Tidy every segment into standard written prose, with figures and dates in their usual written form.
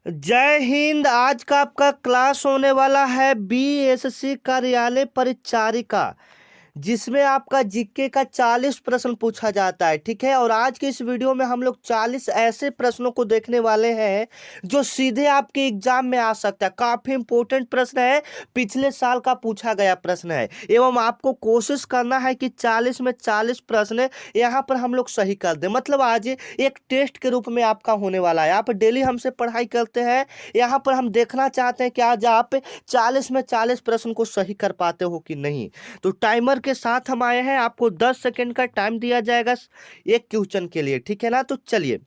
जय हिंद। आज का आपका क्लास होने वाला है बीएससी कार्यालय परिचारिका, जिसमें आपका जीके का 40 प्रश्न पूछा जाता है। ठीक है, और आज के इस वीडियो में हम लोग 40 ऐसे प्रश्नों को देखने वाले हैं जो सीधे आपके एग्जाम में आ सकता है। काफी इंपॉर्टेंट प्रश्न है, पिछले साल का पूछा गया प्रश्न है, एवं आपको कोशिश करना है कि 40 में 40 प्रश्न यहाँ पर हम लोग सही कर दें। मतलब आज एक टेस्ट के रूप में आपका होने वाला है। आप डेली हमसे पढ़ाई करते हैं, यहाँ पर हम देखना चाहते हैं कि आज आप 40 में 40 प्रश्न को सही कर पाते हो कि नहीं। तो टाइमर के साथ हम आए हैं, आपको 10 सेकंड का टाइम दिया जाएगा एक क्वेश्चन के लिए। ठीक है ना, तो चलिए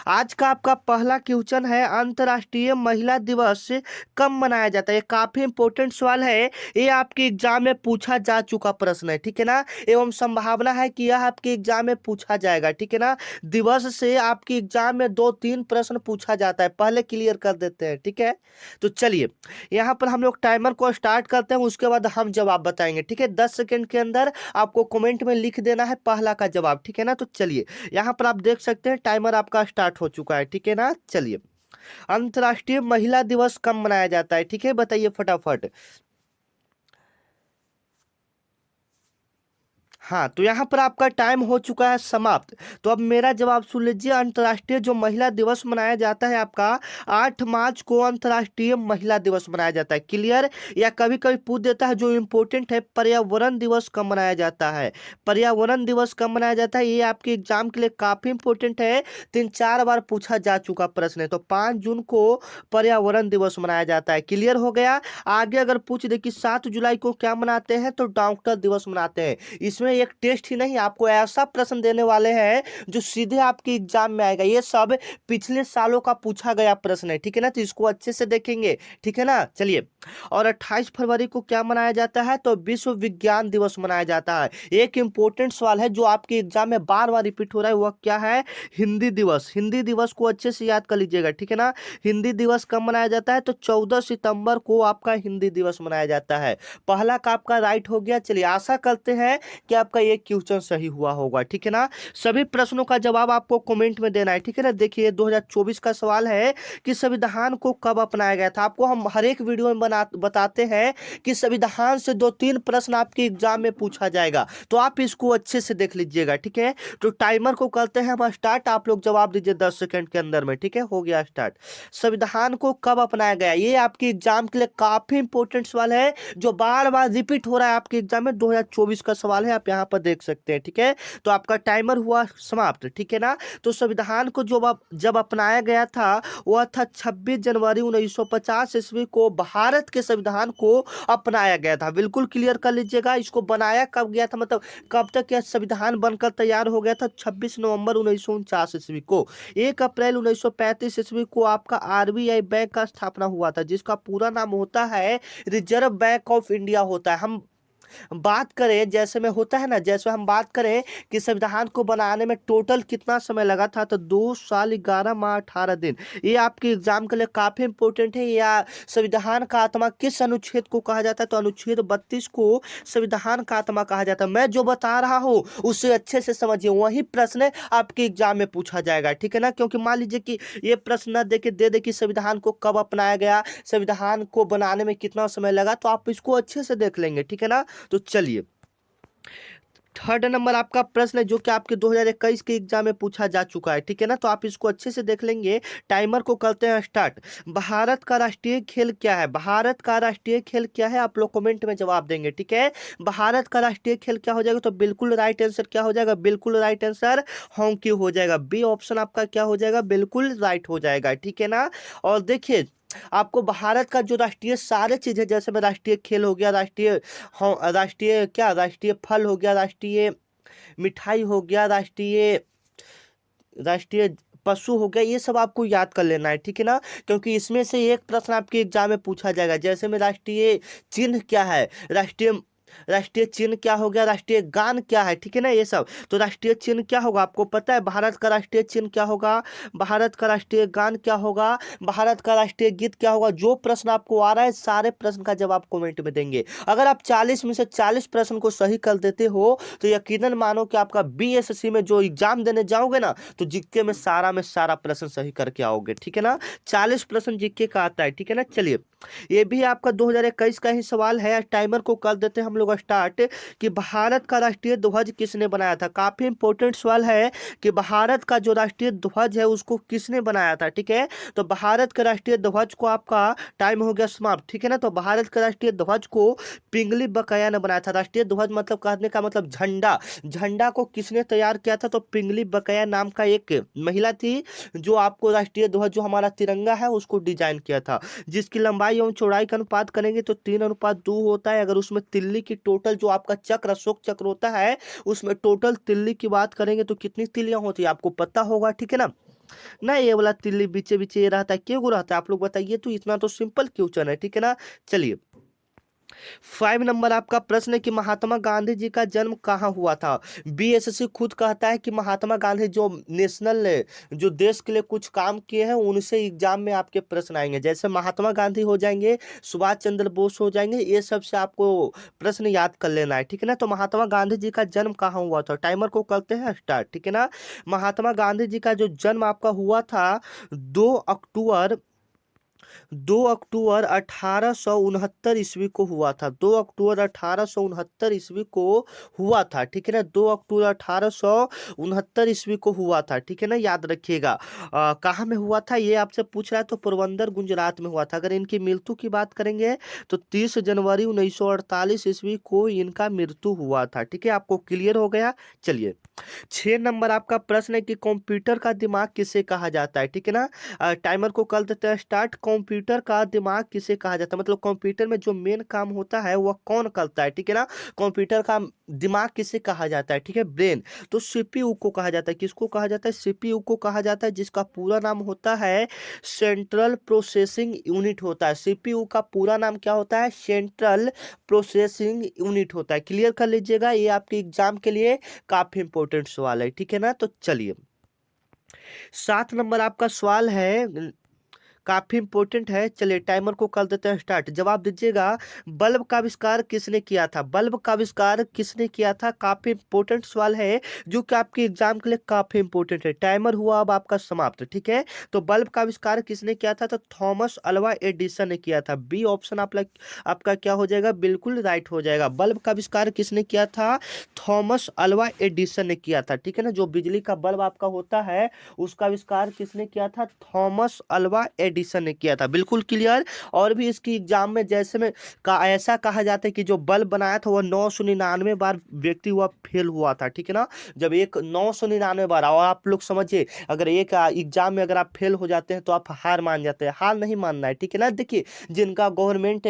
आज का आपका पहला क्वेश्चन है, अंतर्राष्ट्रीय महिला दिवस कब मनाया जाता है। ये काफी इंपॉर्टेंट सवाल है, ये आपके एग्जाम में पूछा जा चुका प्रश्न है। ठीक है ना, एवं संभावना है कि यह आपके एग्जाम में पूछा जाएगा। ठीक है ना, दिवस से आपके एग्जाम में 2-3 प्रश्न पूछा जाता है, पहले क्लियर कर देते हैं। ठीक है, तो चलिए यहाँ पर हम लोग टाइमर को स्टार्ट करते हैं, उसके बाद हम जवाब बताएंगे। ठीक है, 10 सेकंड के अंदर आपको कमेंट में लिख देना है पहला का जवाब। ठीक है ना, तो चलिए यहाँ पर आप देख सकते हैं टाइमर आपका स्टार्ट हो चुका है। ठीक है ना, चलिए अंतर्राष्ट्रीय महिला दिवस कब मनाया जाता है। ठीक है, बताइए फटाफट। हाँ, तो यहाँ पर आपका टाइम हो चुका है समाप्त। तो अब मेरा जवाब सुन लीजिए। अंतर्राष्ट्रीय जो महिला दिवस मनाया जाता है आपका 8 मार्च को अंतर्राष्ट्रीय महिला दिवस मनाया जाता है। क्लियर, या कभी कभी पूछ देता है जो इम्पोर्टेंट है, पर्यावरण दिवस कब मनाया जाता है। पर्यावरण दिवस कब मनाया जाता है, ये आपके एग्जाम के लिए काफी इंपॉर्टेंट है, 3-4 बार पूछा जा चुका प्रश्न है। तो 5 जून को पर्यावरण दिवस मनाया जाता है। क्लियर हो गया। आगे अगर पूछ दे कि 7 जुलाई को क्या मनाते हैं, तो डॉक्टर दिवस मनाते हैं। इसमें एक टेस्ट ही नहीं, आपको ऐसा प्रश्न देने वाले हैं जो सीधे आपके एग्जाम में आएगा। ये सब पिछले सालों का पूछा गया प्रश्न है। ठीक है ना, तो इसको अच्छे से देखेंगे। ठीक है ना, चलिए। और 28 फरवरी को क्या मनाया जाता है, तो विश्व विज्ञान दिवस मनाया जाता है। एक इंपॉर्टेंट सवाल है जो आपके एग्जाम में बार बार रिपीट हो रहा है, वह क्या है, हिंदी दिवस। हिंदी दिवस को अच्छे से याद कर लीजिएगा। ठीक है ना, हिंदी दिवस कब मनाया जाता है, तो 14 सितंबर को आपका हिंदी दिवस मनाया जाता है। पहला का आपका राइट हो गया। चलिए, आशा करते हैं कि आपका ये क्वेश्चन सही हुआ होगा। ठीक है ना, सभी प्रश्नों का जवाब आपको कमेंट में देना है। ठीक है ना, देखिए 2024 का सवाल है कि संविधान को कब अपनाया गया था। आपको हम हर एक वीडियो में बताते हैं कि संविधान से 2-3 प्रश्न आपके एग्जाम में पूछा जाएगा, तो आप इसको अच्छे से देख लीजिएगा। ठीक है, तो टाइमर को करते हैं हम स्टार्ट, आप लोग जवाब दीजिए 10 सेकंड के अंदर में। ठीक है, हो गया स्टार्ट। संविधान को कब अपनाया गया, ये आपके एग्जाम के लिए काफी इंपॉर्टेंट सवाल है जो बार बार रिपीट हो रहा है आपके एग्जाम में। 2024 का सवाल है, आप यहाँ पर देख सकते हैं। ठीक है, तो आपका टाइमर हुआ समाप्त। ठीक है ना, तो संविधान को जो जब अपनाया गया था वह था 26 जनवरी 1950 ईस्वी को भारत के संविधान को अपनाया गया था। बिल्कुल क्लियर कर लीजिएगा, इसको बनाया कब गया था, मतलब कब तक यह संविधान बनकर तैयार हो गया था, 26 नवंबर 1949 ईस्वी को। 1 अप्रैल 1935 ईस्वी को आपका आरबीआई बैंक का स्थापना हुआ था, जिसका पूरा नाम होता है रिजर्व बैंक ऑफ इंडिया होता है। हम बात करें जैसे में होता है ना, जैसे हम बात करें कि संविधान को बनाने में टोटल कितना समय लगा था, तो 2 साल 11 माह 18 दिन। ये आपके एग्जाम के लिए काफी इंपॉर्टेंट है। या संविधान का आत्मा किस अनुच्छेद को कहा जाता है, तो अनुच्छेद 32 को संविधान का आत्मा कहा जाता है। मैं जो बता रहा हूँ उसे अच्छे से समझिए, वही प्रश्न आपके एग्जाम में पूछा जाएगा। ठीक है ना, क्योंकि मान लीजिए कि ये प्रश्न न दे के दे कि संविधान को कब अपनाया गया, संविधान को बनाने में कितना समय लगा, तो आप इसको अच्छे से देख लेंगे। ठीक है ना, तो चलिए थर्ड नंबर आपका प्रश्न है जो कि आपके 2021 के एग्जाम में पूछा जा चुका है। ठीक है ना, तो आप इसको अच्छे से देख लेंगे। टाइमर को करते हैं स्टार्ट। भारत का राष्ट्रीय खेल क्या है, भारत का राष्ट्रीय खेल क्या है, आप लोग कमेंट में जवाब देंगे। ठीक है, भारत का राष्ट्रीय खेल क्या हो जाएगा, तो बिल्कुल राइट आंसर क्या हो जाएगा, बिल्कुल राइट आंसर हॉकी हो जाएगा। बी ऑप्शन आपका क्या हो जाएगा, बिल्कुल राइट हो जाएगा। ठीक है ना, और देखिए आपको भारत का जो राष्ट्रीय सारे चीजें, जैसे में राष्ट्रीय खेल हो गया, राष्ट्रीय क्या, राष्ट्रीय फल हो गया, राष्ट्रीय मिठाई हो गया, राष्ट्रीय राष्ट्रीय पशु हो गया, ये सब आपको याद कर लेना है। ठीक है ना, क्योंकि इसमें से एक प्रश्न आपके एग्जाम में पूछा जाएगा। जैसे में राष्ट्रीय चिन्ह क्या है, राष्ट्रीय राष्ट्रीय चिन्ह क्या हो गया, राष्ट्रीय गान क्या है, ठीक है ना ये सब। तो राष्ट्रीय चिन्ह क्या होगा आपको पता है, भारत का राष्ट्रीय चिन्ह क्या होगा, भारत का राष्ट्रीय गान क्या होगा, भारत का राष्ट्रीय गीत क्या होगा। जो प्रश्न आपको आ रहा है सारे प्रश्न का जवाब कमेंट में देंगे। अगर आप 40 में से 40 प्रश्न को सही कर देते हो तो यकीनन मानो कि आपका बीएसएससी में जो एग्जाम देने जाओगे ना तो जीके में सारा प्रश्न सही करके आओगे, ठीक है ना। 40 प्रश्न जीके का आता है, ठीक है ना। चलिए ये भी आपका 2021 का ही सवाल है। टाइमर को कर देते हैं हम लोग स्टार्ट कि भारत का राष्ट्रीय ध्वज किसने बनाया था। काफी इंपॉर्टेंट सवाल है कि भारत का जो राष्ट्रीय ध्वज है उसको किसने बनाया था, ठीक है। तो भारत के राष्ट्रीय ध्वज को आपका टाइम हो गया समाप्त, ठीक है ना। तो भारत के राष्ट्रीय ध्वज को पिंगली बकाया ने बनाया था। राष्ट्रीय ध्वज मतलब कहने का मतलब झंडा, झंडा को किसने तैयार किया था, तो पिंगली बकाया नाम का एक महिला थी जो आपको राष्ट्रीय ध्वज जो हमारा तिरंगा है उसको डिजाइन किया था, जिसकी लंबाई एवं चौड़ाई का अनुपात करेंगे तो 3:2 होता है। अगर उसमें तिल्ली की टोटल जो आपका चक्र अशोक चक्र होता है उसमें टोटल तिल्ली की बात करेंगे तो कितनी तिल्लियां होती है आपको पता होगा, ठीक है ना। ना ये वाला तिल्ली बीचे बीचे ये रहता है, क्यों रहता है आप लोग बताइए, तो इतना तो सिंपल क्वेश्चन है, ठीक है ना। चलिए 5 नंबर आपका प्रश्न है कि महात्मा गांधी जी का जन्म कहाँ हुआ था। बीएसएससी खुद कहता है कि महात्मा गांधी जो नेशनल जो देश के लिए कुछ काम किए हैं उनसे एग्जाम में आपके प्रश्न आएंगे। जैसे महात्मा गांधी हो जाएंगे, सुभाष चंद्र बोस हो जाएंगे, ये सब से आपको प्रश्न याद कर लेना है, ठीक है ना। तो महात्मा गांधी जी का जन्म कहाँ हुआ था, टाइमर को करते हैं स्टार्ट, ठीक है ना। महात्मा गांधी जी का जो जन्म आपका हुआ था 2 अक्टूबर 2 अक्टूबर 1869 ईस्वी को हुआ था। 2 अक्टूबर 1869 ईस्वी को हुआ था, ठीक है ना। 2 अक्टूबर 1869 ईस्वी को हुआ था, ठीक है ना, याद रखिएगा। कहाँ में हुआ था ये आपसे पूछ रहा है, तो पोरबंदर गुजरात में हुआ था। अगर इनकी मृत्यु की बात करेंगे तो 30 जनवरी 1948 ईस्वी को इनका मृत्यु हुआ था, ठीक है। आपको क्लियर हो गया। चलिए 6 नंबर आपका प्रश्न है कि कंप्यूटर का दिमाग किसे कहा जाता है, ठीक है ना। टाइमर को कर देते हैं स्टार्ट। कंप्यूटर का दिमाग किसे कहा जाता है, मतलब कंप्यूटर में जो मेन काम होता है वह कौन करता है, ठीक है ना। कंप्यूटर का दिमाग किसे कहा जाता है, ठीक है, ब्रेन। तो सीपीयू को कहा जाता है, किसको कहा जाता है, सीपीयू को कहा जाता है, जिसका पूरा नाम होता है सेंट्रल प्रोसेसिंग यूनिट होता है। सीपीयू का पूरा नाम क्या होता है, सेंट्रल प्रोसेसिंग यूनिट होता है। क्लियर कर लीजिएगा, ये आपके एग्जाम के लिए काफी इंपॉर्टेंट सवाल है, ठीक है ना। तो चलिए 7 नंबर आपका सवाल है, काफी इंपॉर्टेंट है। चलिए टाइमर को कर देते हैं स्टार्ट, जवाब दीजिएगा। बल्ब का आविष्कार किसने किया था, बल्ब का आविष्कार किसने किया था। काफी इंपॉर्टेंट सवाल है जो कि आपके एग्जाम के लिए काफी इंपॉर्टेंट है। टाइमर हुआ अब आपका समाप्त, ठीक है। तो बल्ब का आविष्कार किसने किया था, तो थॉमस अल्वा एडिसन ने किया था। बी ऑप्शन आपका क्या हो जाएगा, बिल्कुल राइट हो जाएगा। बल्ब का आविष्कार किसने किया था, थॉमस अल्वा एडिसन ने किया था, ठीक है ना। जो बिजली का बल्ब आपका होता है उसका आविष्कार किसने किया था, थॉमस अल्वा एडिसन ने किया था। बिल्कुल क्लियर। और भी इसकी एग्जाम में जैसे में ऐसा कहा जाता है कि जो बल्ब बनाया था वह 999 बार व्यक्ति हुआ फेल हुआ था, ठीक है ना। जब एक 999 बार, और आप लोग समझिए अगर एक एग्जाम में अगर आप फेल हो जाते हैं तो आप हार मान जाते हैं, हार नहीं मानना है, ठीक है ना। देखिए जिनका गवर्नमेंट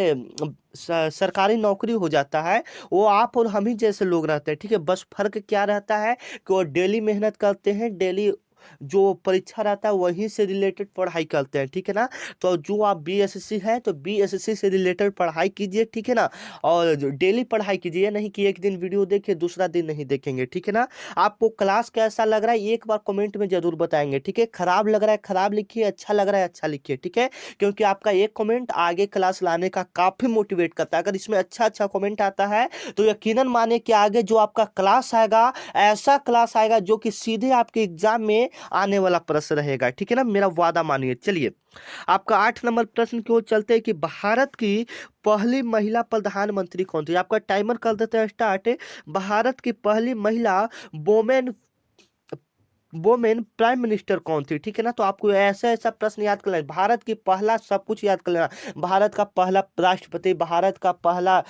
सरकारी नौकरी हो जाता है वो आप और हम ही जैसे लोग रहते हैं, ठीक है। बस फर्क क्या रहता है कि वो डेली मेहनत करते हैं, डेली जो परीक्षा रहता है वहीं से रिलेटेड पढ़ाई करते हैं, ठीक है ना। तो जो आप बीएसएससी है तो बीएसएससी से रिलेटेड पढ़ाई कीजिए, ठीक है ना। और डेली पढ़ाई कीजिए, नहीं कि एक दिन वीडियो देखिए दूसरा दिन नहीं देखेंगे, ठीक है ना। आपको क्लास कैसा लग रहा है एक बार कमेंट में जरूर बताएंगे, ठीक है। खराब लग रहा है खराब लिखिए, अच्छा लग रहा है अच्छा लिखिए, ठीक है। क्योंकि आपका एक कमेंट आगे क्लास लाने का काफी मोटिवेट करता है। अगर इसमें अच्छा अच्छा कमेंट आता है तो यकीनन माने कि आगे जो आपका क्लास आएगा ऐसा क्लास आएगा जो कि सीधे आपके एग्जाम में आने वाला प्रश्न रहेगा, ठीक है ना, मेरा वादा मानिए। चलिए आपका 8 नंबर प्रश्न की ओर चलते हैं कि भारत की पहली महिला प्रधानमंत्री कौन थी। आपका टाइमर कर देते हैं स्टार्ट। भारत की पहली महिला वोमेन वोमेन प्राइम मिनिस्टर कौन थी, ठीक है ना। तो आपको ऐसा ऐसा प्रश्न याद कर लेना, भारत की पहला सब कुछ याद कर लेना। भारत का पहला राष्ट्रपति, भारत का पहला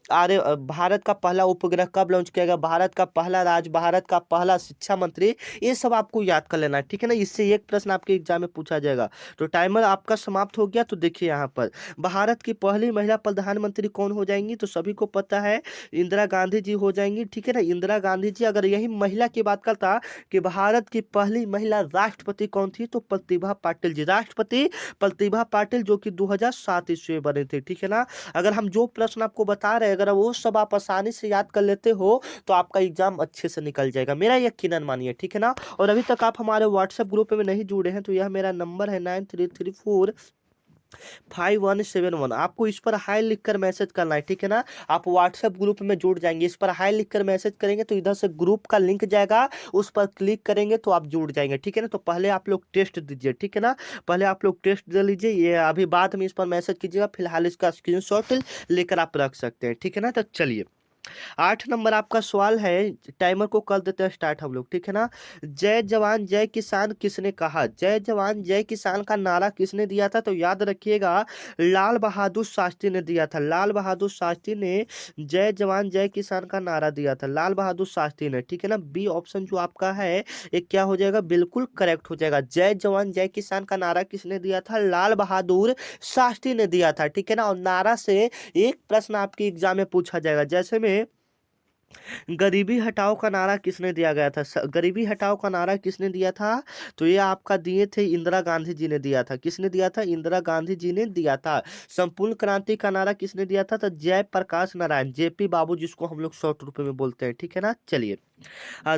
भारत का पहला उपग्रह कब लॉन्च किया गया, भारत का पहला राज्य, भारत का पहला शिक्षा मंत्री, ये सब आपको याद कर लेना है, ठीक है ना। इससे एक प्रश्न आपके एग्जाम में पूछा जाएगा। तो टाइमर आपका समाप्त हो गया। तो देखिए यहाँ पर भारत की पहली महिला प्रधानमंत्री कौन हो जाएंगी, तो सभी को पता है इंदिरा गांधी जी हो जाएंगी, ठीक है ना। इंदिरा गांधी जी। अगर यही महिला की बात करता कि भारत की पहली महिला राष्ट्रपति कौन थी, तो प्रतिभा पाटिल जी, राष्ट्रपति प्रतिभा पाटिल, जो कि 2007 ईस्वी में बने थे, ठीक है ना। अगर हम जो प्रश्न आपको बता रहे हैं अगर वो सब आप आसानी से याद कर लेते हो तो आपका एग्जाम अच्छे से निकल जाएगा, मेरा यकीनन मानिए, ठीक है ना। और अभी तक आप हमारे व्हाट्सएप ग्रुप में नहीं जुड़े हैं तो यह मेरा नंबर है 93345171। आपको इस पर हाई लिखकर मैसेज करना है, ठीक है ना। आप व्हाट्सएप ग्रुप में जुड़ जाएंगे, इस पर हाई लिखकर मैसेज करेंगे तो इधर से ग्रुप का लिंक जाएगा, उस पर क्लिक करेंगे तो आप जुड़ जाएंगे, ठीक है ना। तो पहले आप लोग टेस्ट दीजिए, ठीक है ना, पहले आप लोग टेस्ट दे लीजिए, ये अभी बाद में इस पर मैसेज कीजिएगा, फिलहाल इसका स्क्रीनशॉट लेकर आप रख सकते हैं, ठीक है ना। तो चलिए 8 नंबर आपका सवाल है, टाइमर को कर देते हैं स्टार्ट हम लोग, ठीक है ना। जय जवान जय किसान किसने कहा? जय जवान जय किसान का नारा किसने दिया था? तो याद रखिएगा लाल बहादुर शास्त्री ने दिया था। लाल बहादुर शास्त्री ने जय जवान जय किसान का नारा दिया था, लाल बहादुर शास्त्री ने, ठीक है ना। बी ऑप्शन जो आपका है ये क्या हो जाएगा, बिल्कुल करेक्ट हो जाएगा। जय जवान जय किसान का नारा किसने दिया था? लाल बहादुर शास्त्री ने दिया था, ठीक है ना। और नारा से एक प्रश्न आपके एग्जाम में पूछा जाएगा, जैसे में गरीबी हटाओ का नारा किसने दिया गया था? गरीबी हटाओ का नारा किसने दिया था? तो ये आपका दिए थे इंदिरा गांधी जी ने दिया था। किसने दिया था? इंदिरा गांधी जी ने दिया था। संपूर्ण क्रांति का नारा किसने दिया था? तो जयप्रकाश नारायण, जेपी बाबू, जिसको हम लोग शॉर्ट रूप में बोलते हैं, ठीक है ना। चलिए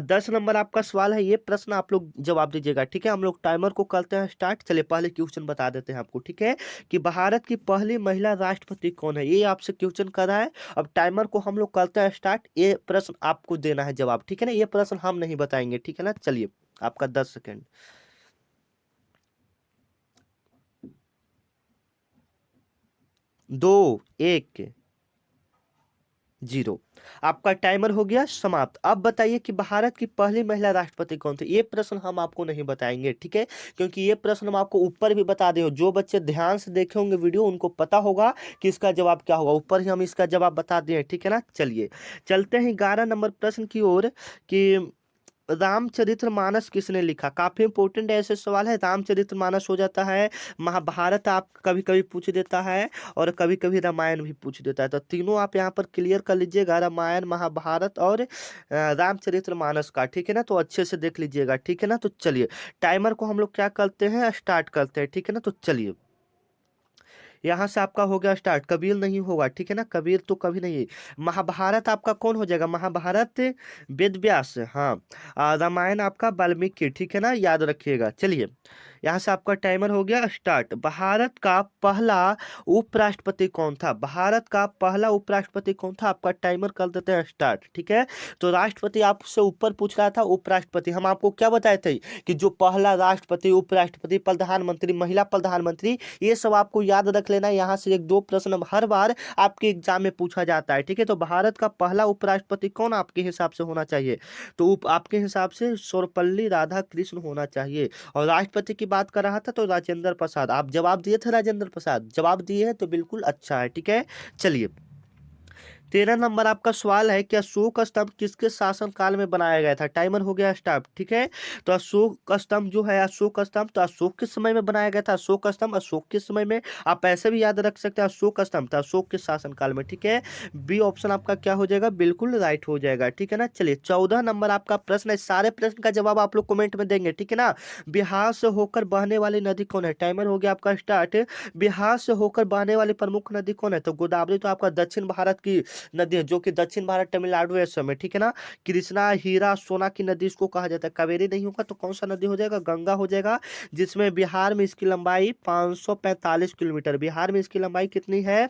10 नंबर आपका सवाल है, ये प्रश्न आप लोग जवाब दीजिएगा, ठीक है। हम लोग टाइमर को करते हैं स्टार्ट। चलिए पहले क्वेश्चन बता देते हैं आपको, ठीक है, कि भारत की पहली महिला राष्ट्रपति कौन है? ये आपसे क्वेश्चन कर रहा है। अब टाइमर को हम लोग करते हैं स्टार्ट, ये प्रश्न आपको देना है जवाब, ठीक है ना। ये प्रश्न हम नहीं बताएंगे, ठीक है ना। चलिए आपका 10 सेकेंड। 2 1 0 आपका टाइमर हो गया समाप्त। अब बताइए कि भारत की पहली महिला राष्ट्रपति कौन थी? ये प्रश्न हम आपको नहीं बताएंगे, ठीक है, क्योंकि ये प्रश्न हम आपको ऊपर भी बता दे। जो बच्चे ध्यान से देखे होंगे वीडियो उनको पता होगा कि इसका जवाब क्या होगा, ऊपर ही हम इसका जवाब बता दिए, ठीक है ना। चलिए चलते हैं 11 नंबर प्रश्न की ओर, कि रामचरितमानस किसने लिखा? काफी इंपोर्टेंट ऐसे सवाल है। रामचरितमानस हो जाता है, महाभारत आप कभी कभी पूछ देता है, और कभी कभी रामायण भी पूछ देता है। तो तीनों आप यहाँ पर क्लियर कर लीजिएगा, रामायण, महाभारत और रामचरितमानस का, ठीक है ना। तो अच्छे से देख लीजिएगा, ठीक है ना। तो चलिए टाइमर को हम लोग क्या करते हैं, स्टार्ट करते हैं, ठीक है ना। तो चलिए यहाँ से आपका हो गया स्टार्ट। कबीर नहीं होगा, ठीक है ना, कबीर तो कभी नहीं है। महाभारत आपका कौन हो जाएगा? महाभारत वेद व्यास, हाँ। रामायण आपका वाल्मीकि, ठीक है ना, याद रखिएगा। चलिए यहाँ से आपका टाइमर हो गया स्टार्ट। भारत का पहला उपराष्ट्रपति कौन था? भारत का पहला उपराष्ट्रपति कौन था? आपका टाइमर कर देते हैं स्टार्ट, ठीक है। तो राष्ट्रपति आपसे ऊपर पूछ रहा था, उपराष्ट्रपति हम आपको क्या बताए थे कि जो पहला राष्ट्रपति, उपराष्ट्रपति, प्रधानमंत्री, महिला प्रधानमंत्री, ये सब आपको याद रख लेना। यहाँ से 1 2 प्रश्न हर बार आपके एग्जाम में पूछा जाता है, ठीक है। तो भारत का पहला उपराष्ट्रपति कौन आपके हिसाब से होना चाहिए? तो आपके हिसाब से सर्वपल्ली राधाकृष्ण होना चाहिए। और राष्ट्रपति की बात कर रहा था तो राजेंद्र प्रसाद, आप जवाब दिए थे, राजेंद्र प्रसाद जवाब दिए हैं तो बिल्कुल अच्छा है, ठीक है। चलिए 13 नंबर आपका सवाल है कि अशोक स्तंभ किसके शासन काल में बनाया गया था? टाइमर हो गया स्टार्ट, ठीक है। तो अशोक स्तंभ जो है, अशोक स्तंभ तो अशोक के समय में बनाया गया था। अशोक स्तंभ अशोक के समय में, आप ऐसे भी याद रख सकते हैं, अशोक स्तंभ था अशोक के शासन काल में, ठीक है। बी ऑप्शन आपका क्या हो जाएगा, बिल्कुल राइट हो जाएगा, ठीक है ना। चलिए 14 नंबर आपका प्रश्न है, सारे प्रश्न का जवाब आप लोग कमेंट में देंगे, ठीक है ना। बिहार से होकर बहने वाली नदी कौन है? टाइमर हो गया आपका स्टार्ट। बिहार से होकर बहने वाली प्रमुख नदी कौन है? तो गोदावरी तो आपका दक्षिण भारत की नदी है, जो कि दक्षिण भारत तमिलनाडु है इस समय, ठीक है ना। कृष्णा, हीरा, सोना की नदी इसको कहा जाता है। कावेरी नहीं होगा तो कौन सा नदी हो जाएगा? गंगा हो जाएगा, जिसमें बिहार में इसकी लंबाई 545 किलोमीटर, बिहार में इसकी लंबाई कितनी है?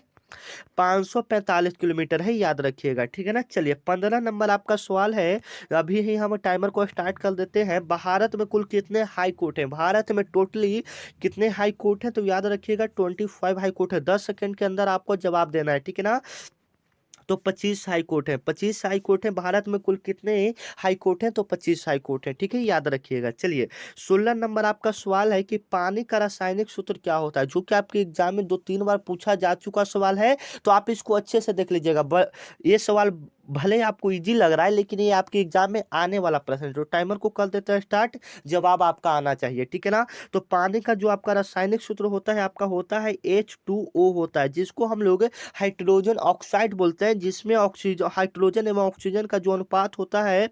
545 किलोमीटर है, याद रखिएगा, ठीक है ना। चलिए 15 नंबर आपका सवाल है, अभी ही हम टाइमर को स्टार्ट कर देते हैं। भारत में कुल कितने हाई कोर्ट हैं? भारत में टोटली कितने हाई कोर्ट हैं? तो याद रखिएगा 25 हाई कोर्ट है। 10 सेकंड के अंदर आपको जवाब देना है, ठीक है ना। तो 25 हाई कोर्ट है, 25 हाई कोर्ट है। भारत में कुल कितने हाई कोर्ट हैं? तो 25 हाई कोर्ट है, ठीक है, याद रखिएगा। चलिए 16 नंबर आपका सवाल है कि पानी का रासायनिक सूत्र क्या होता है? जो कि आपके एग्जाम में 2 3 बार पूछा जा चुका सवाल है, तो आप इसको अच्छे से देख लीजिएगा। ये सवाल भले आपको इजी लग रहा है, लेकिन ये आपके एग्जाम में आने वाला प्रश्न है। तो टाइमर को कर देते हैं स्टार्ट, जवाब आपका आना चाहिए, ठीक है ना। तो पानी का जो आपका रासायनिक सूत्र होता है, आपका होता है H2O होता है, जिसको हम लोग हाइड्रोजन ऑक्साइड बोलते हैं, जिसमें ऑक्सीजन, हाइड्रोजन एवं ऑक्सीजन का जो अनुपात होता है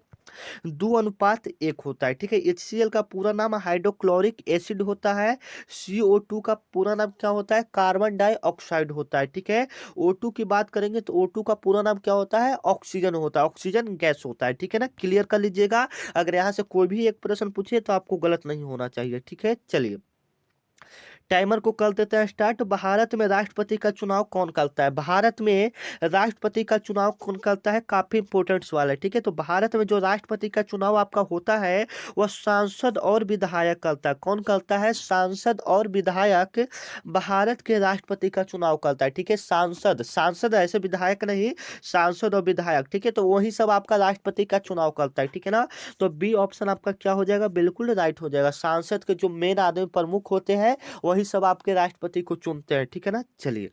2:1 होता है। ठीक है, HCl का पूरा नाम हाइड्रोक्लोरिक एसिड होता है। CO2 का पूरा नाम क्या होता है? कार्बन डाइऑक्साइड होता है। ठीक है, O2 की बात करेंगे तो O2 का पूरा नाम क्या होता है? ऑक्सीजन होता है, ऑक्सीजन गैस होता है। ठीक है ना, क्लियर कर लीजिएगा। अगर यहाँ से कोई भी एक प्रश्न पूछे तो आपको गलत नहीं होना चाहिए। ठीक है, चलिए टाइमर को कर देते हैं स्टार्ट। भारत में राष्ट्रपति का चुनाव कौन करता है? भारत में राष्ट्रपति का चुनाव कौन करता है? काफी इंपोर्टेंट सवाल है। ठीक है, तो भारत में जो राष्ट्रपति का चुनाव आपका होता है वह सांसद और विधायक करता है। कौन करता है? सांसद और विधायक भारत के राष्ट्रपति का चुनाव करता है। ठीक है, सांसद, सांसद ऐसे विधायक नहीं, सांसद और विधायक। ठीक है, तो वही सब आपका राष्ट्रपति का चुनाव करता है। ठीक है ना, तो बी ऑप्शन आपका क्या हो जाएगा? बिल्कुल राइट हो जाएगा। सांसद के जो मेन आदमी प्रमुख होते हैं वही सब आपके राष्ट्रपति को चुनते हैं। ठीक है ना, चलिए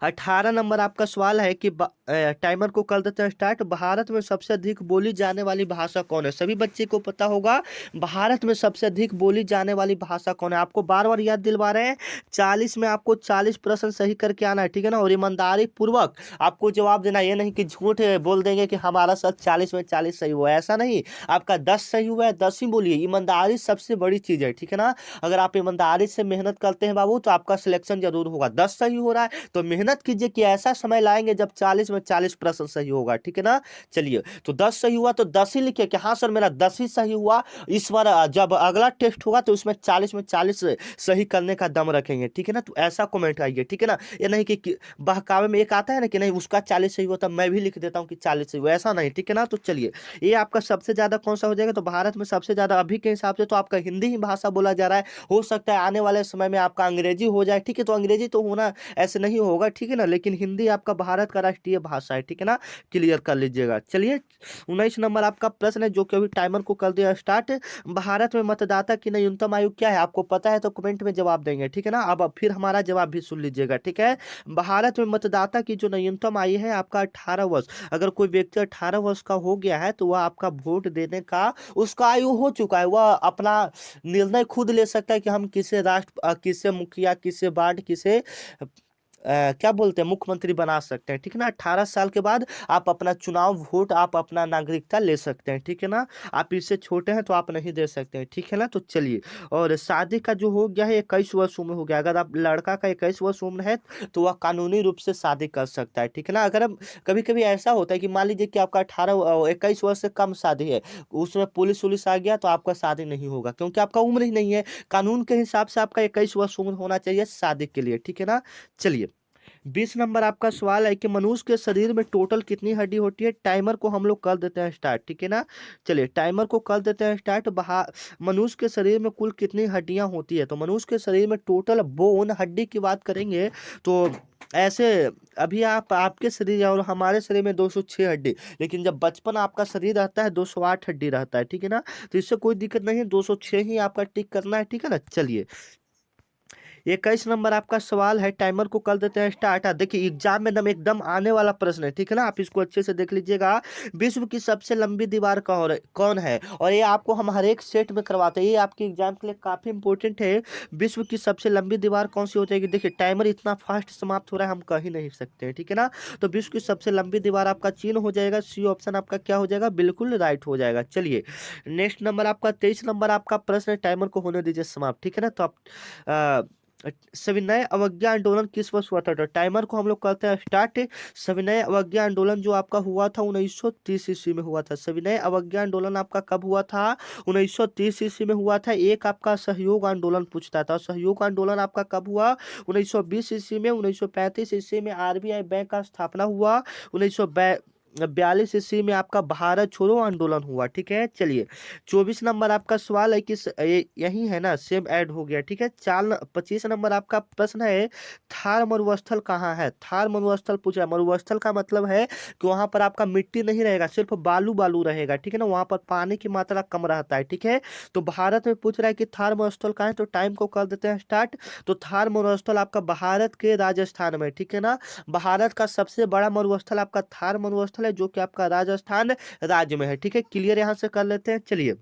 18 नंबर आपका सवाल है कि टाइमर को कर देते हैं स्टार्ट। भारत में सबसे अधिक बोली जाने वाली भाषा कौन है? सभी बच्चे को पता होगा भारत में सबसे अधिक बोली जाने वाली भाषा कौन है। आपको बार बार याद दिलवा रहे हैं, 40 में आपको 40 प्रश्न सही करके आना है। ठीक है ना, और ईमानदारी पूर्वक आपको जवाब देना, ये नहीं कि झूठ बोल देंगे कि हमारा सच 40 में 40 सही हुआ है, ऐसा नहीं। आपका 10 सही हुआ है, 10 ही बोलिए। ईमानदारी सबसे बड़ी चीज है। ठीक है ना, अगर आप ईमानदारी से मेहनत करते हैं बाबू तो आपका सिलेक्शन जरूर होगा। 10 सही हो रहा है तो मेहनत कीजिए कि ऐसा समय लाएंगे जब 40 में 40 प्रश्न सही होगा। ठीक है ना, चलिए तो 10 सही हुआ तो 10 ही लिखिए कि हाँ सर मेरा 10 ही सही हुआ। इस बार जब अगला टेस्ट होगा तो उसमें 40 में 40 सही करने का दम रखेंगे। ठीक है ना, तो ऐसा कमेंट आइए। ठीक है ना, ये नहीं कि बहकावे में एक आता है ना कि नहीं उसका 40 सही हुआ तब मैं भी लिख देता हूँ कि 40 सही हुआ, ऐसा नहीं। ठीक है ना, तो चलिए ये आपका सबसे ज्यादा कौन सा हो जाएगा? तो भारत में सबसे ज्यादा अभी के हिसाब से तो आपका हिंदी ही भाषा बोला जा रहा है। हो सकता है आने वाले समय में आपका अंग्रेजी हो जाए। ठीक है, तो अंग्रेजी तो होना ऐसे नहीं होगा। ठीक है ना, लेकिन हिंदी आपका भारत का राष्ट्रीय भाषा है। ठीक है ना, क्लियर कर लीजिएगा। चलिए 19 नंबर आपका प्रश्न है जो कि अभी टाइमर को कर दिया स्टार्ट। भारत में मतदाता की न्यूनतम आयु क्या है? आपको पता है तो कमेंट में जवाब देंगे। ठीक है ना, अब फिर हमारा जवाब भी सुन लीजिएगा। ठीक है, भारत में मतदाता की जो न्यूनतम आयु है आपका 18 वर्ष। अगर कोई व्यक्ति 18 वर्ष का हो गया है तो वह आपका वोट देने का उसका आयु हो चुका है। वह अपना निर्णय खुद ले सकता है कि हम किसे किसे मुखिया, किसे वार्ड, किसे क्या बोलते हैं मुख्यमंत्री बना सकते हैं। ठीक है ना, 18 साल के बाद आप अपना चुनाव वोट, आप अपना नागरिकता ले सकते हैं। ठीक है ना, आप इससे छोटे हैं तो आप नहीं दे सकते हैं। ठीक है ना, तो चलिए और शादी का जो हो गया है 21 वर्ष उम्र हो गया। अगर आप लड़का का 21 वर्ष उम्र है तो वह कानूनी रूप से शादी कर सकता है। ठीक है ना, अगर हम कभी कभी ऐसा होता है कि मान लीजिए कि आपका 21 वर्ष से कम शादी है, उसमें पुलिस उलिस आ गया तो आपका शादी नहीं होगा क्योंकि आपका उम्र ही नहीं है। कानून के हिसाब से आपका 21 वर्ष उम्र होना चाहिए शादी के लिए। ठीक है ना, चलिए 20 नंबर आपका सवाल है कि मनुष्य के शरीर में टोटल कितनी हड्डी होती है? टाइमर को हम लोग कर देते हैं स्टार्ट। ठीक है ना, चलिए टाइमर को कर देते हैं स्टार्ट। मनुष्य के शरीर में कुल कितनी हड्डियां होती है? तो मनुष्य के शरीर में टोटल बोन हड्डी की बात करेंगे तो ऐसे अभी आपके शरीर और हमारे शरीर में 206 हड्डी, लेकिन जब बचपन आपका शरीर रहता है 208 हड्डी रहता है। ठीक है ना, तो इससे कोई दिक्कत नहीं है, 206 ही आपका टिक करना है। ठीक है ना, चलिए 21 नंबर आपका सवाल है। टाइमर को कर देते हैं स्टार्ट। देखिए एग्जाम में एकदम आने वाला प्रश्न है। ठीक है ना, आप इसको अच्छे से देख लीजिएगा। विश्व की सबसे लंबी दीवार कौन है? और ये आपको हम हर एक सेट में करवाते हैं, ये आपके एग्जाम के लिए काफी इंपॉर्टेंट है। विश्व की सबसे लंबी दीवार कौन सी हो जाएगी? देखिए टाइमर इतना फास्ट समाप्त हो रहा है हम कह ही नहीं सकते। ठीक है ना, तो विश्व की सबसे लंबी दीवार आपका चीन हो जाएगा। सी ऑप्शन आपका क्या हो जाएगा? बिल्कुल राइट हो जाएगा। चलिए नेक्स्ट नंबर आपका 23 नंबर आपका प्रश्न है। टाइमर को होने दीजिए समाप्त। ठीक है ना, तो आप सविनय अवज्ञा आंदोलन किस वर्ष हुआ था? तो टाइमर को हम लोग करते हैं स्टार्ट। सविनय अवज्ञा आंदोलन जो आपका हुआ था 1930 ईस्वी में हुआ था। सविनय अवज्ञा आंदोलन आपका कब हुआ था? 1930 ईस्वी में हुआ था। एक आपका सहयोग आंदोलन पूछता था, सहयोग आंदोलन आपका कब हुआ? 1920 ईस्वी में। 1935 ईस्वी में आरबीआई बैंक का स्थापना हुआ। 1942 ईस्वी में आपका भारत छोड़ो आंदोलन हुआ। ठीक है, चलिए 24 नंबर आपका सवाल है कि यही है ना, सेम ऐड हो गया। ठीक है, 25 नंबर आपका प्रश्न है थार मरुस्थल कहाँ है? थार मरुस्थल पूछा है। मरुस्थल का मतलब है कि वहां पर आपका मिट्टी नहीं रहेगा, सिर्फ बालू बालू रहेगा। ठीक है ना, वहां पर पानी की मात्रा कम रहता है। ठीक है, तो भारत में पूछ रहा है कि थार मरुस्थल कहाँ है, तो टाइम को कर देते हैं स्टार्ट। तो थार मरुस्थल आपका भारत के राजस्थान में। ठीक है ना, भारत का सबसे बड़ा मरुस्थल आपका थार मरुस्थल है जो कि आपका राजस्थान राज्य में है। ठीक है, क्लियर यहाँ से कर लेते हैं। चलिए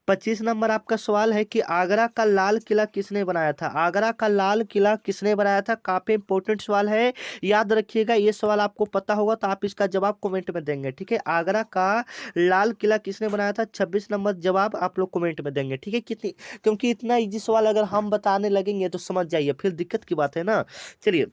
25 नंबर आपका सवाल है कि आगरा का लाल किला किसने बनाया था? आगरा का लाल किला किसने बनाया था? काफी इंपॉर्टेंट सवाल है, याद रखिएगा। ये सवाल आपको पता होगा तो आप इसका जवाब कमेंट में देंगे, ठीक है। आगरा का लाल किला किसने बनाया था? 26 नंबर जवाब आप लोग कमेंट में देंगे, ठीक है। कितनी, क्योंकि इतना इजी सवाल अगर हम बताने लगेंगे तो समझ जाइए, फिर दिक्कत की बात है ना। चलिए,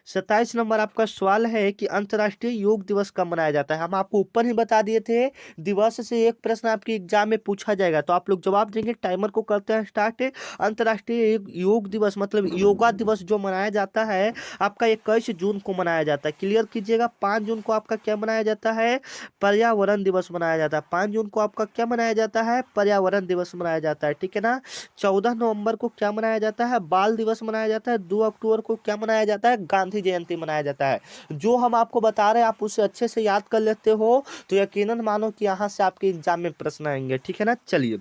27 नंबर आपका सवाल है कि अंतर्राष्ट्रीय योग दिवस कब मनाया जाता है? हम आपको ऊपर ही बता दिए थे, दिवस से एक प्रश्न आपके एग्जाम में पूछा जाएगा, तो आप लोग जवाब देंगे। टाइमर को करते हैं स्टार्ट। अंतर्राष्ट्रीय योग दिवस मतलब योगा दिवस जो मनाया जाता है आपका 21 जून को मनाया जाता है। क्लियर कीजिएगा। 5 जून को आपका क्या मनाया जाता है? पर्यावरण दिवस मनाया जाता है। 5 जून को आपका क्या मनाया जाता है? पर्यावरण दिवस मनाया जाता है, ठीक है ना। 14 नवंबर को क्या मनाया जाता है? बाल दिवस मनाया जाता है। 2 अक्टूबर को क्या मनाया जाता है? गांधी जयंती मनाया जाता है। जो हम आपको बता रहे हैं आप उसे अच्छे से याद कर लेते हो तो यकीनन मानो कि यहाँ से आपके एग्जाम में प्रश्न आएंगे, ठीक है ना। चलिए,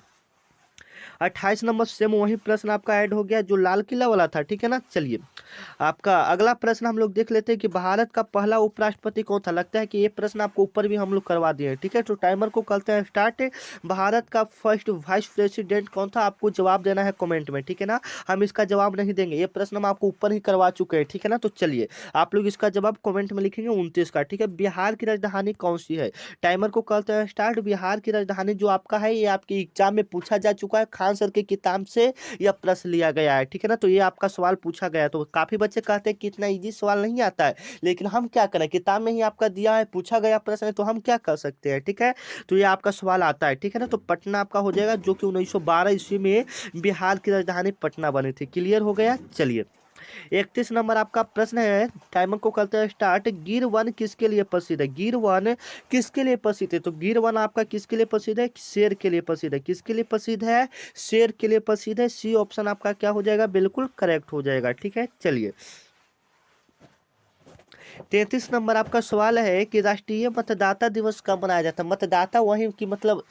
28 नंबर सेम वही प्रश्न आपका ऐड हो गया जो लाल किला वाला था, ठीक है ना। चलिए, आपका अगला प्रश्न हम लोग देख लेते हैं कि भारत का पहला उपराष्ट्रपति कौन था? लगता है कि ये प्रश्न आपको ऊपर भी हम लोग करवा दिए हैं, ठीक है। तो टाइमर को करते हैं स्टार्ट। भारत का फर्स्ट वाइस प्रेसिडेंट कौन था? आपको जवाब देना है कमेंट में, ठीक है ना। हम इसका जवाब नहीं देंगे, ये प्रश्न हम आपको ऊपर ही करवा चुके हैं, ठीक है ना। तो चलिए, आप लोग इसका जवाब कमेंट में लिखेंगे 29 का, ठीक है। बिहार की राजधानी कौन सी है? टाइमर को करते हैं स्टार्ट। बिहार की राजधानी जो आपका है ये आपके एग्जाम में पूछा जा चुका है, खान सर की किताब से यह प्रश्न लिया गया है, ठीक है ना। तो ये आपका सवाल पूछा गया, तो काफी बच्चे कहते हैं कि इतना इजी सवाल नहीं आता है, लेकिन हम क्या करें, किताब में ही आपका दिया है, पूछा गया प्रश्न है, तो हम क्या कर सकते हैं, ठीक है। तो ये आपका सवाल आता है, ठीक है ना। तो पटना आपका हो जाएगा, जो कि 1912 ईस्वी में बिहार की राजधानी पटना बनी थी। क्लियर हो गया। चलिए, 31 नंबर आपका प्रश्न है, टाइमर को करते हैं स्टार्ट। गिर वन किसके लिए प्रसिद्ध है? गिर वन किसके लिए प्रसिद्ध है? तो गिर वन आपका किसके लिए प्रसिद्ध है? शेर के लिए प्रसिद्ध है। किसके लिए प्रसिद्ध है? शेर के लिए प्रसिद्ध है। सी ऑप्शन आपका क्या हो जाएगा? बिल्कुल करेक्ट हो जाएगा, ठीक है। चलिए, 33 नंबर आपका सवाल है कि राष्ट्रीय मतदाता दिवस कब मनाया जाता है? मतदाता वही की मतलब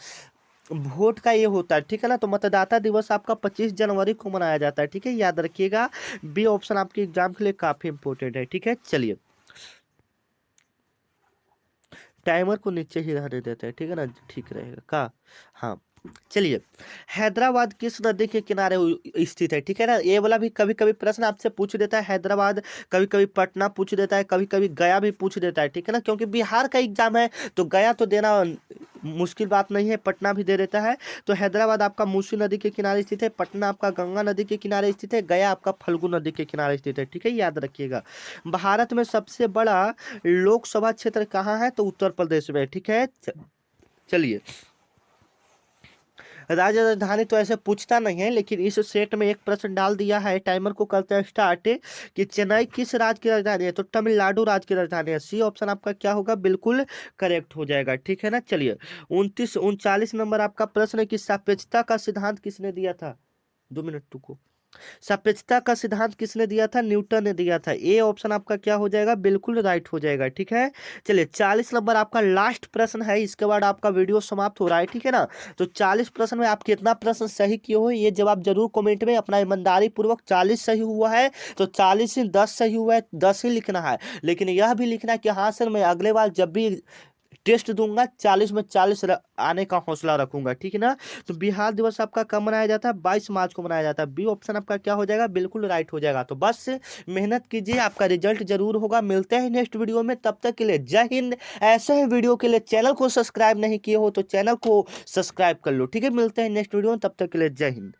वोट का ये होता है, ठीक है ना। तो मतदाता दिवस आपका 25 जनवरी को मनाया जाता है, ठीक है, याद रखिएगा। बी ऑप्शन आपके एग्जाम के लिए काफी इंपॉर्टेंट है, ठीक है। चलिए, टाइमर को नीचे ही रहने देते हैं, ठीक है ना, ठीक रहेगा का। हाँ, चलिए, हैदराबाद किस नदी के किनारे स्थित है? ठीक है ना। ये वाला भी कभी कभी प्रश्न आपसे पूछ देता है, हैदराबाद, कभी कभी पटना पूछ देता है, कभी कभी गया भी पूछ देता है, ठीक है ना। क्योंकि बिहार का एग्जाम है तो गया तो देना मुश्किल बात नहीं है, पटना भी दे देता है। तो हैदराबाद आपका मूसी नदी के किनारे स्थित है, पटना आपका गंगा नदी के किनारे स्थित है, गया आपका फल्गु नदी के किनारे स्थित है, ठीक है, याद रखिएगा। भारत में सबसे बड़ा लोकसभा क्षेत्र कहाँ है? तो उत्तर प्रदेश में, ठीक है। चलिए, राजधानी तो ऐसे पूछता नहीं है, लेकिन इस सेट में एक प्रश्न डाल दिया है। टाइमर को करते हैं स्टार्ट कि चेन्नई किस राज्य की राजधानी है? तो तमिलनाडु राज्य की राजधानी है। सी ऑप्शन आपका क्या होगा? बिल्कुल करेक्ट हो जाएगा, ठीक है ना। चलिए, 39 नंबर आपका प्रश्न है कि सापेक्षता का सिद्धांत किसने दिया था? 2 मिनट रुको। सापेक्षता का सिद्धांत किसने दिया था? न्यूटन ने दिया था। ए ऑप्शन आपका क्या हो जाएगा? बिल्कुल राइट हो जाएगा, ठीक है। चलिए, 40 नंबर आपका लास्ट प्रश्न है, इसके बाद आपका वीडियो समाप्त हो रहा है, ठीक है ना। तो 40 प्रश्न में आप कितना प्रश्न सही किए हो ये जवाब जरूर कमेंट में अपना ईमानदारी पूर्वक, 40 सही हुआ है तो 40 ही 10 सही हुआ है 10 ही लिखना है, लेकिन यह भी लिखना है कि हाँ सर मैं अगले बार जब भी टेस्ट दूंगा 40 में 40 आने का हौसला रखूंगा, ठीक है ना। तो बिहार दिवस आपका कब मनाया जाता है? 22 मार्च को मनाया जाता है। बी ऑप्शन आपका क्या हो जाएगा? बिल्कुल राइट हो जाएगा। तो बस मेहनत कीजिए, आपका रिजल्ट जरूर होगा। मिलते हैं नेक्स्ट वीडियो में, तब तक के लिए जय हिंद। ऐसे ही वीडियो के लिए चैनल को सब्सक्राइब नहीं किए हो तो चैनल को सब्सक्राइब कर लो, ठीक है। मिलते हैं नेक्स्ट वीडियो में, तब तक के लिए जय हिंद।